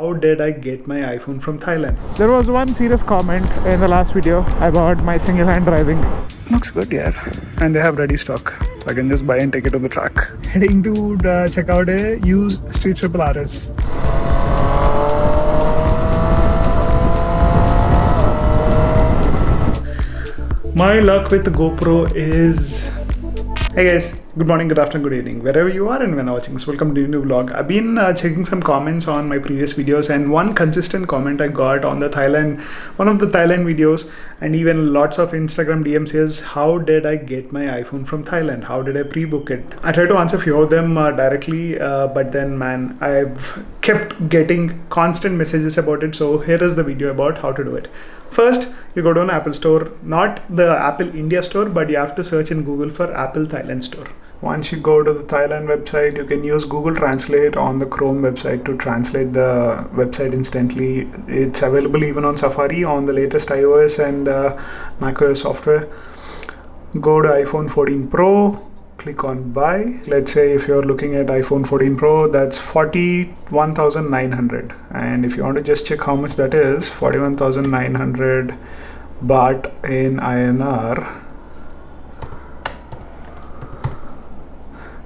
How did I get my iPhone from Thailand? There was one serious comment in the last video about my single hand driving. Looks good, yeah. And they have ready stock, so I can just buy and take it to the track. Heading to check out a used Street Triple RS. My luck with the GoPro is... Hey guys, good morning, good afternoon, good evening, wherever you are and when you're watching this, welcome to the new vlog. I've been checking some comments on my previous videos, and one consistent comment I got on the one of the Thailand videos, and even lots of Instagram DMs is, how did I get my iPhone from Thailand? How did I pre-book it? I tried to answer a few of them directly, but then man, I've kept getting constant messages about it, so here is the video about how to do it. First, you go to an Apple store, not the Apple India store, but you have to search in Google for Apple Thailand store. Once you go to the Thailand website, you can use Google Translate on the Chrome website to translate the website instantly. It's available even on Safari on the latest iOS and macOS software. Go to iPhone 14 Pro. Click on buy. Let's say if you're looking at iPhone 14 Pro, that's 41,900, and if you want to just check how much that is, 41,900 baht in INR,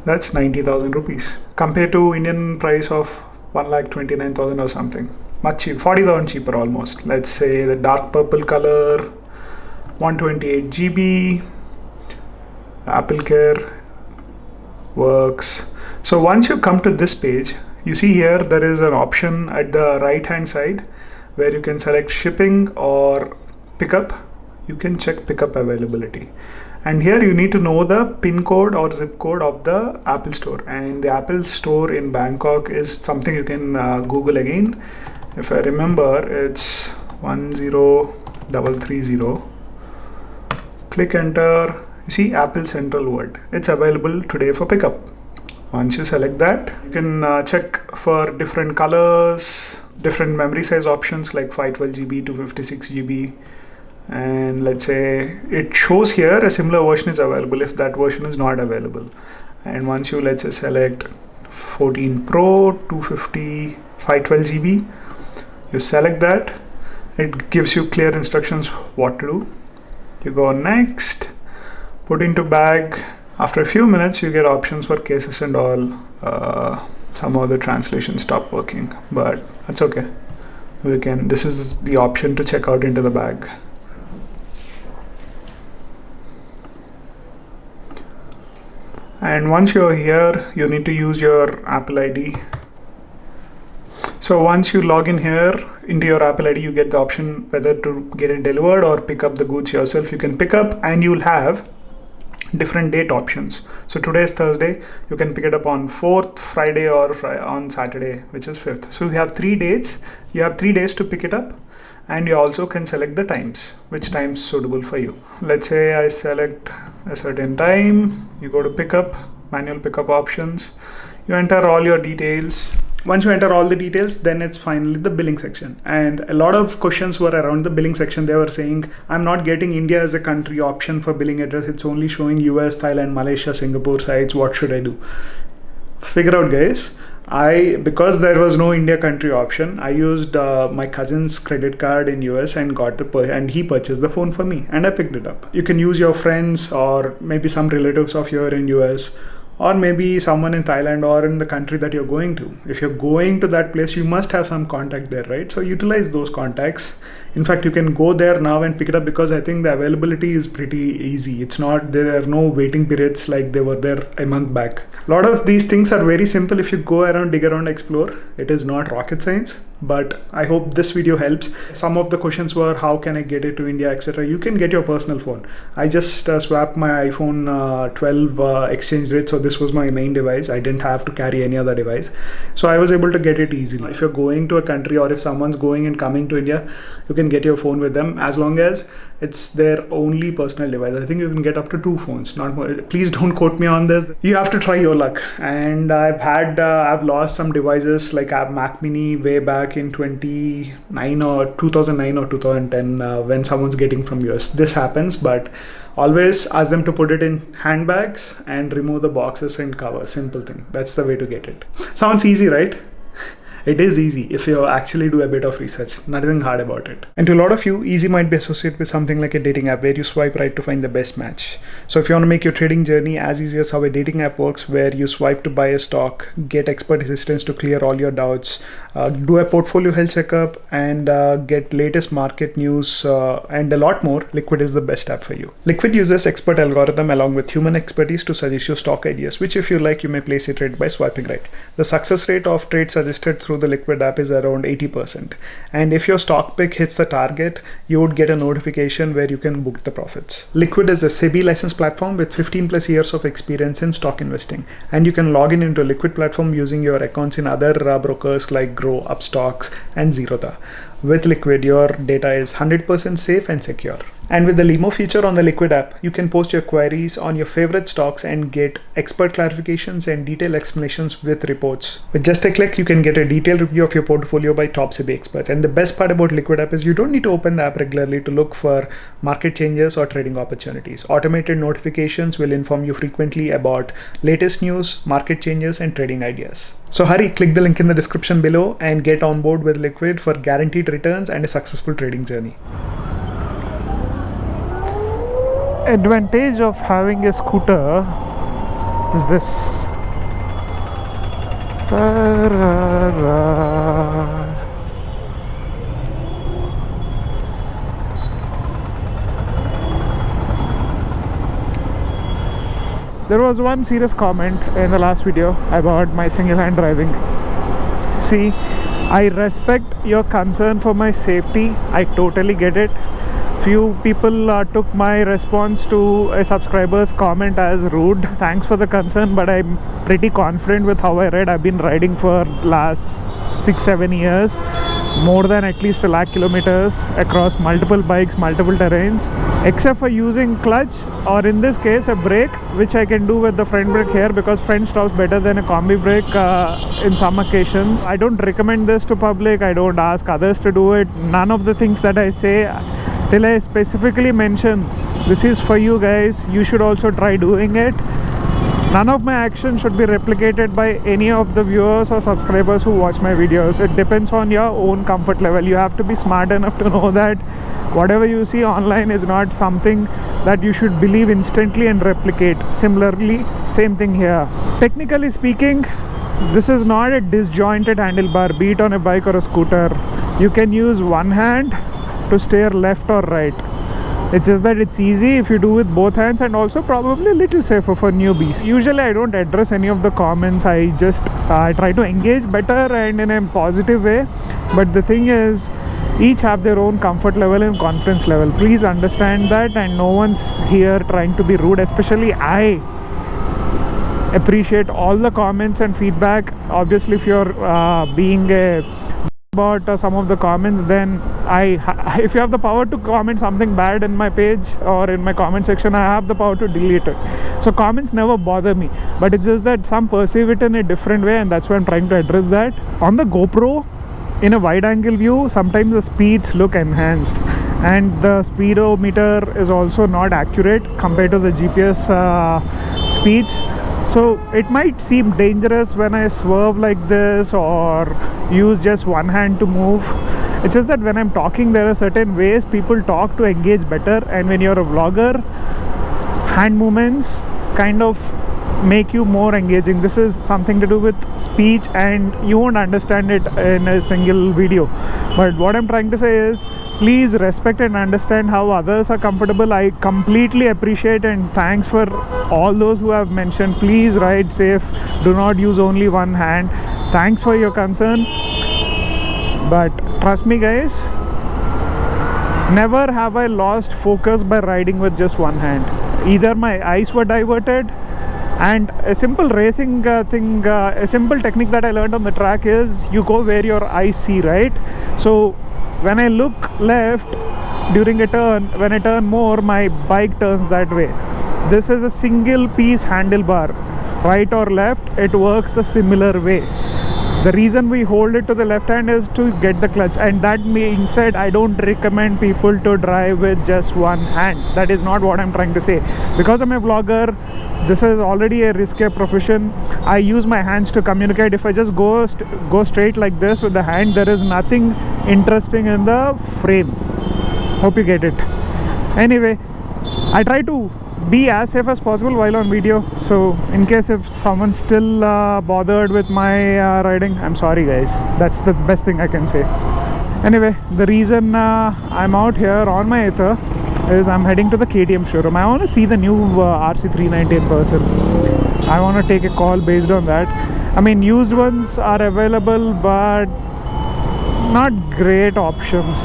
that's 90,000 rupees compared to Indian price of 1,29,000 or something. Much cheap, 40,000 cheaper almost. Let's say the dark purple color, 128 GB, Apple Care works. So once you come to this page, you see here there is an option at the right hand side where you can select shipping or pickup. You can check pickup availability, and here you need to know the pin code or zip code of the Apple store, and the Apple store in Bangkok is something you can Google again. If I remember, it's 10330. Click enter. You see Apple Central World. It's available today for pickup. Once you select that, you can check for different colors, different memory size options like 512 GB, 256 GB, and let's say it shows here a similar version is available if that version is not available. And once you, let's say, select 14 Pro, 250, 512 GB, you select that. It gives you clear instructions what to do. You go next. Put into bag. After a few minutes, you get options for cases and all. Some of the translations stop working, but that's okay. This is the option to check out into the bag. And once you're here, you need to use your Apple ID. So once you log in here into your Apple ID, you get the option whether to get it delivered or pick up the goods yourself. You can pick up, and you'll have different date options. So today is Thursday, you can pick it up on 4th, Friday, or on Saturday, which is 5th. So you have 3 dates. You have 3 days to pick it up, and you also can select the times, which times suitable for you. Let's say I select a certain time. You go to pickup, manual pickup options. You enter all your details. Once you enter all the details, then it's finally the billing section. And a lot of questions were around the billing section. They were saying, I'm not getting India as a country option for billing address. It's only showing US, Thailand, Malaysia, Singapore sites. What should I do? Figure out, guys. Because there was no India country option, I used my cousin's credit card in US and and he purchased the phone for me, and I picked it up. You can use your friends or maybe some relatives of yours in US, or maybe someone in Thailand or in the country that you're going to. If you're going to that place, you must have some contact there, right? So utilize those contacts. In fact, you can go there now and pick it up, because I think the availability is pretty easy. There are no waiting periods like they were there a month back. A lot of these things are very simple if you go around, dig around, explore. It is not rocket science, but I hope this video helps. Some of the questions were, how can I get it to India, etc. You can get your personal phone. I just swapped my iPhone 12 exchange rate, so this was my main device. I didn't have to carry any other device, so I was able to get it easily. If you're going to a country, or if someone's going and coming to India, you can get your phone with them as long as it's their only personal device. I think you can get up to 2 phones, not more. Please don't quote me on this. You have to try your luck. And I've lost some devices like a Mac Mini way back in 2009 or 2010 when someone's getting from US. This happens, but always ask them to put it in handbags and remove the boxes and cover. Simple thing. That's the way to get it. Sounds easy, right? It is easy if you actually do a bit of research, nothing hard about it. And to a lot of you, easy might be associated with something like a dating app where you swipe right to find the best match. So if you want to make your trading journey as easy as how a dating app works, where you swipe to buy a stock, get expert assistance to clear all your doubts, do a portfolio health checkup, and get latest market news and a lot more, Liquid is the best app for you. Liquid uses expert algorithm along with human expertise to suggest you stock ideas, which if you like, you may place a trade by swiping right. The success rate of trade suggested through the Liquid app is around 80%. And if your stock pick hits the target, you would get a notification where you can book the profits. Liquid is a SEBI licensed platform with 15 plus years of experience in stock investing. And you can log in into Liquid platform using your accounts in other brokers like Grow, Upstocks, and Zerodha. With Liquid, your data is 100% safe and secure. And with the Limo feature on the Liquid app, you can post your queries on your favorite stocks and get expert clarifications and detailed explanations with reports. With just a click, you can get a detailed review of your portfolio by top SEBI experts. And the best part about Liquid app is you don't need to open the app regularly to look for market changes or trading opportunities. Automated notifications will inform you frequently about latest news, market changes, and trading ideas. So hurry, click the link in the description below and get on board with Liquid for guaranteed returns and a successful trading journey. Advantage of having a scooter is this. There was one serious comment in the last video about my single hand driving. See, I respect your concern for my safety. I totally get it. Few people took my response to a subscriber's comment as rude. Thanks for the concern, but I'm pretty confident with how I ride. I've been riding for last 6-7 years, more than at least 1 lakh kilometers across multiple bikes, multiple terrains, except for using clutch or in this case a brake, which I can do with the front brake here because front stops better than a combi brake in some occasions. I don't recommend this to public. I don't ask others to do it. None of the things that I say till I specifically mention this is for you guys, you should also try doing it. None of my actions should be replicated by any of the viewers or subscribers who watch my videos. It depends on your own comfort level. You have to be smart enough to know that whatever you see online is not something that you should believe instantly and replicate. Similarly, same thing here. Technically speaking, this is not a disjointed handlebar, be it on a bike or a scooter. You can use one hand to steer left or right. It's just that it's easy if you do with both hands, and also probably a little safer for newbies. Usually I don't address any of the comments. I just try to engage better and in a positive way. But the thing is, each have their own comfort level and confidence level. Please understand that, and no one's here trying to be rude. Especially I appreciate all the comments and feedback. Obviously, if you're being a about some of the comments, then if you have the power to comment something bad in my page or in my comment section, I have the power to delete it. So comments never bother me, but it's just that some perceive it in a different way, and that's why I'm trying to address that. On the GoPro, in a wide angle view, sometimes the speeds look enhanced and the speedometer is also not accurate compared to the GPS speeds. So it might seem dangerous when I swerve like this or use just one hand to move. It's just that when I'm talking, there are certain ways people talk to engage better, and when you're a vlogger, hand movements kind of make you more engaging. This is something to do with speech, and you won't understand it in a single video. But what I'm trying to say is, please respect and understand how others are comfortable. I completely appreciate, and thanks for all those who have mentioned, please ride safe, do not use only one hand. Thanks for your concern, but trust me guys, never have I lost focus by riding with just one hand. Either my eyes were diverted, and a simple racing a simple technique that I learned on the track is you go where your eyes see, right? So when I look left during a turn, when I turn more, my bike turns that way. This is a single piece handlebar, right or left, it works the similar way. The reason we hold it to the left hand is to get the clutch. And that being said, I don't recommend people to drive with just one hand. That is not what I'm trying to say. Because I'm a vlogger, this is already a risky profession. I use my hands to communicate. If I just go straight like this with the hand, there is nothing interesting in the frame. Hope you get it. Anyway, I try to be as safe as possible while on video, so in case if someone's still bothered with my riding, I'm sorry guys. That's the best thing I can say. Anyway, the reason I'm out here on my Ether is I'm heading to the KTM showroom. I want to see the new RC390 in person. I want to take a call based on that. I mean, used ones are available, but not great options.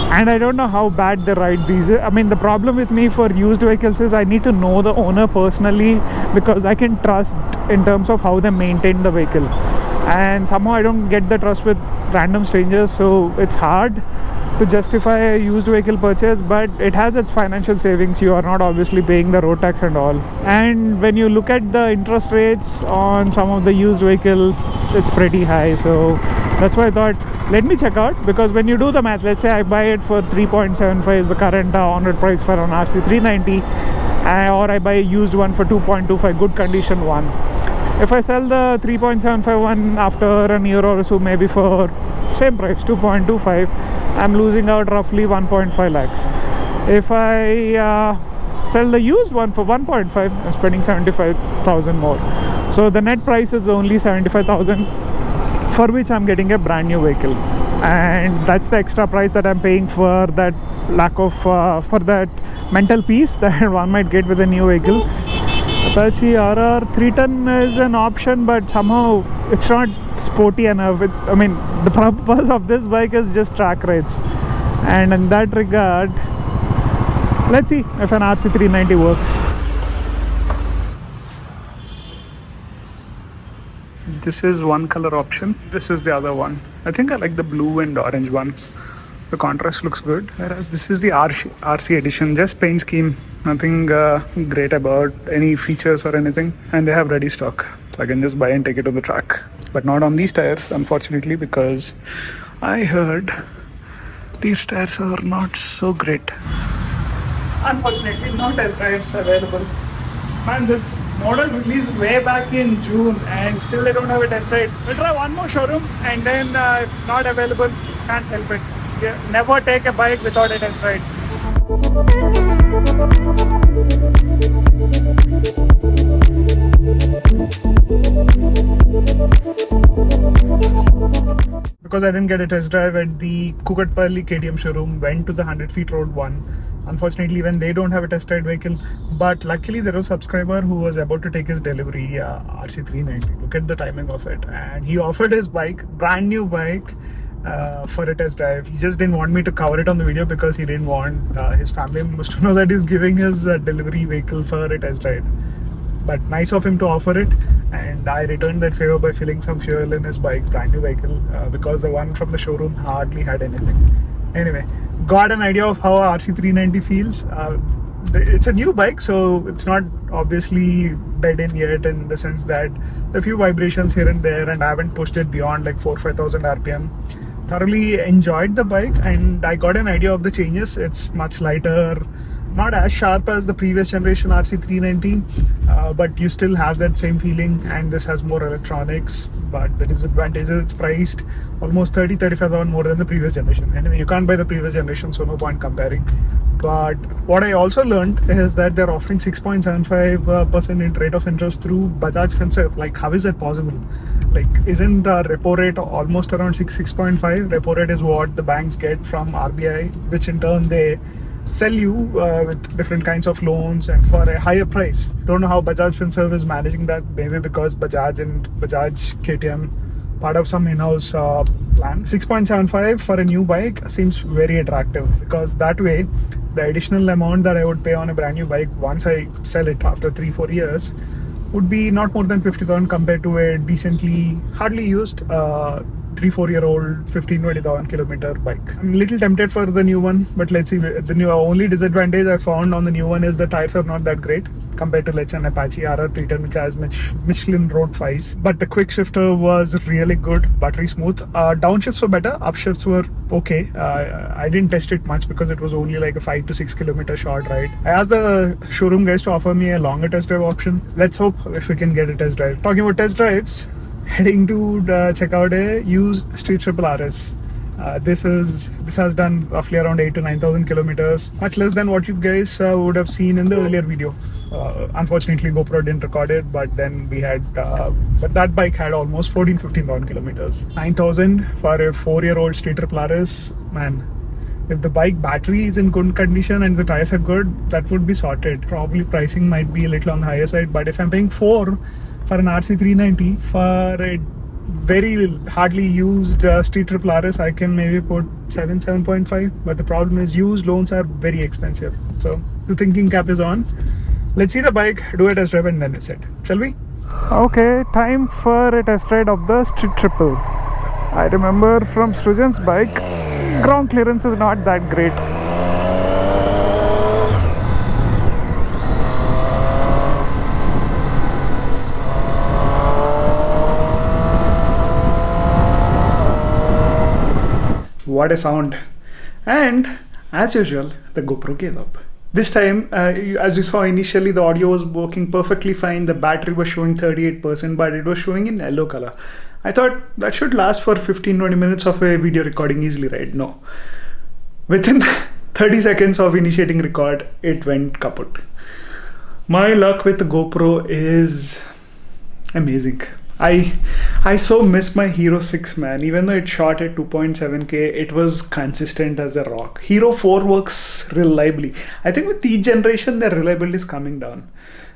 And I don't know how bad they ride these. I mean, the problem with me for used vehicles is I need to know the owner personally, because I can trust in terms of how they maintain the vehicle. And somehow I don't get the trust with random strangers, so it's hard to justify a used vehicle purchase, but it has its financial savings. You are not obviously paying the road tax and all. And when you look at the interest rates on some of the used vehicles, it's pretty high. So that's why I thought, let me check out, because when you do the math, let's say I buy it for 3.75 is the current on-road price for an RC390, or I buy a used one for 2.25, good condition one. If I sell the 3.75 one after a year or so, maybe for same price, 2.25, I'm losing out roughly 1.5 lakhs. If I sell the used one for 1.5, I'm spending 75,000 more. So the net price is only 75,000, for which I'm getting a brand new vehicle. And that's the extra price that I'm paying for that lack of, for that mental peace that one might get with a new vehicle. Apache RR 310 is an option, but somehow it's not sporty enough. I mean, the purpose of this bike is just track rides, and in that regard, let's see if an RC390 works. This is one color option. This is the other one. I think I like the blue and orange one. The contrast looks good. Whereas this is the RC edition, just paint scheme. Nothing great about any features or anything. And they have ready stock, so I can just buy and take it to the track. But not on these tires, unfortunately, because I heard these tires are not so great. Unfortunately, no test drives available. Man, this model released way back in June and still they don't have a test ride. We'll try one more showroom, and then if not available, can't help it. Yeah, never take a bike without a test ride. Because I didn't get a test drive at the Kukatpalli KTM showroom, went to the 100 feet road one. Unfortunately, when they don't have a test ride vehicle, but luckily there was a subscriber who was about to take his delivery, RC390. Look at the timing of it, and he offered his bike, brand new bike, for a test drive. He just didn't want me to cover it on the video because he didn't want his family members to know that he's giving his delivery vehicle for a test ride. But nice of him to offer it, and I returned that favor by filling some fuel in his bike, brand new vehicle, because the one from the showroom hardly had anything. Anyway, got an idea of how RC390 feels. It's a new bike, so it's not obviously dead in yet, in the sense that a few vibrations here and there, and I haven't pushed it beyond like 4,000-5,000 RPM. Thoroughly enjoyed the bike, and I got an idea of the changes. It's much lighter, not as sharp as the previous generation RC390, but you still have that same feeling, and this has more electronics. But the disadvantage is it's priced almost 30-35,000 more than the previous generation. Anyway, you can't buy the previous generation, so no point comparing. But what I also learned is that they're offering 6.75% rate of interest through Bajaj Finserv. Like, how is that possible? Like, isn't repo rate almost around 6.5? Repo rate is what the banks get from RBI, which in turn they sell you with different kinds of loans and for a higher price. Don't know how Bajaj Finserv is managing that. Maybe because Bajaj and Bajaj KTM part of some in-house plan. 6.75 for a new bike seems very attractive, because that way the additional amount that I would pay on a brand new bike once I sell it after 3-4 years would be not more than 50,000 compared to a decently hardly used 3-4 year old 15-20,000 kilometer bike. I'm a little tempted for the new one, but let's see. The new only disadvantage I found on the new one is the tires are not that great compared to, let's say, an Apache RR310, which has Michelin road fives. But the quick shifter was really good, buttery smooth. Downshifts were better, upshifts were okay. I didn't test it much because it was only like a 5 to 6 kilometer short ride. I asked the showroom guys to offer me a longer test drive option. Let's hope if we can get a test drive. Talking about test drives, heading to check out a used Street Triple RS. This has done roughly around 8 to 9,000 kilometers, much less than what you guys would have seen in the earlier video. Unfortunately, GoPro didn't record it, but then we had, but that bike had almost 15,000 kilometers. 9,000 for a 4-year-old Street Triple RS, man. If the bike battery is in good condition and the tires are good, that would be sorted. Probably pricing might be a little on the higher side, but if I'm paying 4 for an RC390 for a very hardly used Street Triple RS, I can maybe put 7.5. But the problem is used loans are very expensive. So the thinking cap is on. Let's see the bike, do a test drive, and then decide. Shall we? Okay, time for a test ride of the Street Triple. I remember from Srujan's bike, ground clearance is not that great. What a sound. And as usual, the GoPro gave up. This time, as you saw initially, the audio was working perfectly fine. The battery was showing 38%, but it was showing in yellow color. I thought that should last for 15-20 minutes of a video recording easily, right? No. Within 30 seconds of initiating record, it went kaput. My luck with the GoPro is amazing. I so miss my Hero 6, man. Even though it shot at 2.7K, it was consistent as a rock. Hero 4 works reliably. I think with each generation, their reliability is coming down.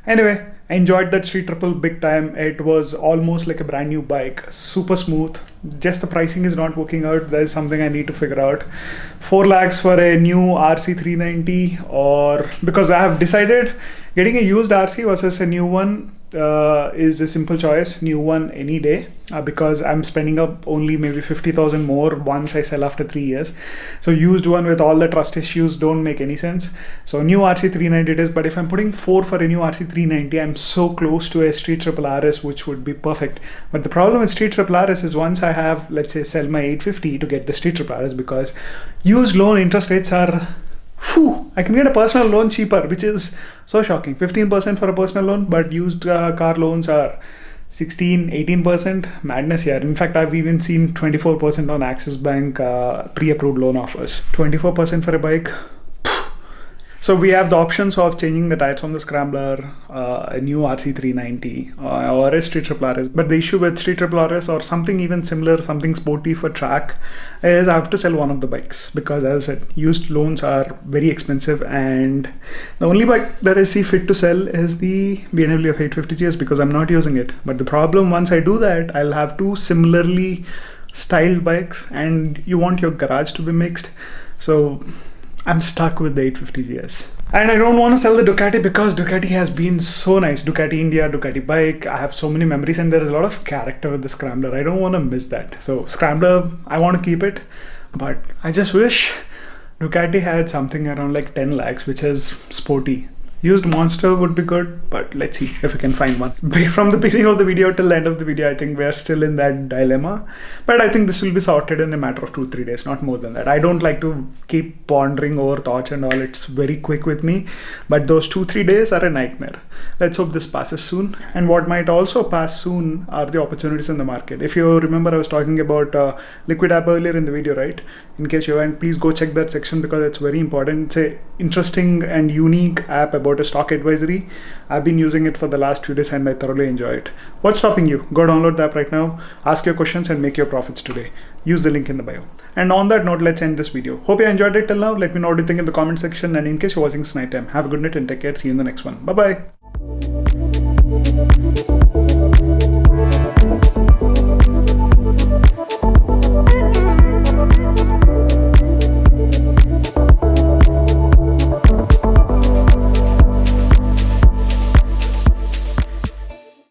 Anyway, I enjoyed that Street Triple big time. It was almost like a brand new bike. Super smooth. Just the pricing is not working out. There's something I need to figure out. 4 lakhs for a new RC390, or because I have decided getting a used RC versus a new one is a simple choice. New one any day, because I'm spending up only maybe 50,000 more once I sell after 3 years. So used one with all the trust issues don't make any sense. So new RC390 it is. But if I'm putting 4 for a new RC390, I'm so close to a Street Triple RS, which would be perfect. But the problem with Street Triple RS is once I have, let's say, sell my 850 to get the Street Triple RS, because used loan interest rates are, I can get a personal loan cheaper, which is so shocking. 15% for a personal loan, but used car loans are 16-18%. Madness here. In fact, I've even seen 24% on Axis Bank pre-approved loan offers. 24% for a bike. So we have the options of changing the tires on the Scrambler, a new RC390 or a Street Triple RS. But the issue with Street Triple RS or something even similar, something sporty for track, is I have to sell one of the bikes, because as I said, used loans are very expensive, and the only bike that I see fit to sell is the BMW F850GS, because I'm not using it. But the problem, once I do that, I'll have 2 similarly styled bikes, and you want your garage to be mixed. So I'm stuck with the 850GS. And I don't want to sell the Ducati, because Ducati has been so nice. Ducati India, Ducati bike, I have so many memories, and there is a lot of character with the Scrambler. I don't want to miss that. So Scrambler, I want to keep it, but I just wish Ducati had something around like 10 lakhs, which is sporty. Used Monster would be good, but let's see if we can find one. From the beginning of the video till the end of the video, I think we are still in that dilemma. But I think this will be sorted in a matter of 2-3 days, not more than that. I don't like to keep pondering over thoughts and all. It's very quick with me. But those 2-3 days are a nightmare. Let's hope this passes soon. And what might also pass soon are the opportunities in the market. If you remember, I was talking about Liquid app earlier in the video, right? In case you haven't, please go check that section, because it's very important. It's a interesting and unique app about a stock advisory. I've been using it for the last few days and I thoroughly enjoy it. What's stopping you? Go download the app right now, ask your questions and make your profits today. Use the link in the bio. And on that note, let's end this video. Hope you enjoyed it till now. Let me know what you think in the comment section, and in case you're watching this night time, have a good night and take care. See you in the next one. Bye bye.